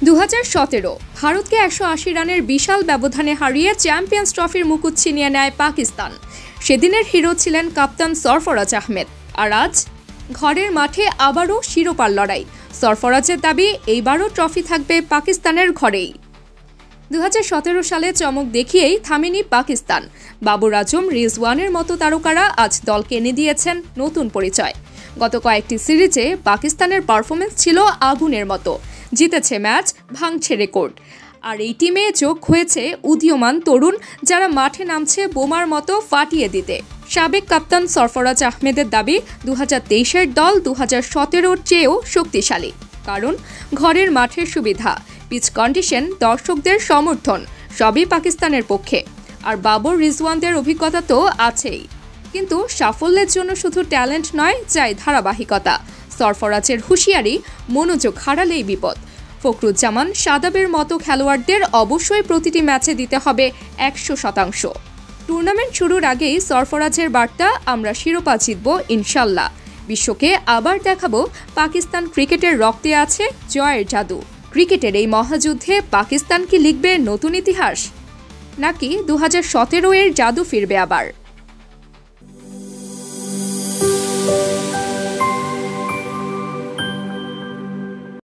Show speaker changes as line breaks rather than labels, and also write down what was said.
2017 ভারতকে 180 রানের বিশাল ব্যবধানে হারিয়ে চ্যাম্পিয়ন্স ট্রফির মুকুট ছিনিয়ে নেয় পাকিস্তান। সেদিনের হিরো ছিলেন কাপ্তান সরফরাজ আহমেদ। আর আজ ঘরের মাঠে আবারও শিরোপার লড়াই। সরফরাজের দাবি, এইবারও ট্রফি থাকবে পাকিস্তানের ঘরেই। 2017 সালে চমক দেখিয়েই থামেনি পাকিস্তান। বাবর আজম, রিজওয়ানের মতো তারকারা আজ দলকে এনে দিয়েছেন নতুন পরিচয়। গত কয়েকটি সিরিজে পাকিস্তানের পারফরমেন্স ছিল আগুনের মতো। জিতেছে ম্যাচ, ভাঙছে রেকর্ড। আর এই টিমে যোগ হয়েছে উদীয়মান তরুণ, যারা মাঠে নামছে বোমার মতো ফাটিয়ে দিতে। সাবেক কাপ্তান সরফরাজ আহমেদের দাবি, 2023-এর দল 2017-র চেয়েও শক্তিশালী। কারণ ঘরের মাঠের সুবিধা, পিচ কন্ডিশন, দর্শকদের সমর্থন সবই পাকিস্তানের পক্ষে। আর বাবর, রিজওয়ানদের অভিজ্ঞতা তো আছেই। কিন্তু সাফল্যের জন্য শুধু ট্যালেন্ট নয়, চাই ধারাবাহিকতা। সরফরাজের হুঁশিয়ারি, মনোযোগ হারালেই বিপদ। ফখরুজ্জামান, শাদাবের মতো খেলোয়াড়দের অবশ্যই প্রতিটি ম্যাচে দিতে হবে 100%। টুর্নামেন্ট শুরুর আগেই সরফরাজের বার্তা, আমরা শিরোপা জিতব ইনশাল্লাহ। বিশ্বকে আবার দেখাবো পাকিস্তান ক্রিকেটের রক্তে আছে জয়ের জাদু। ক্রিকেটের এই মহাযুদ্ধে পাকিস্তান কি লিখবে নতুন ইতিহাস, নাকি 2017-এর জাদু ফিরবে আবার?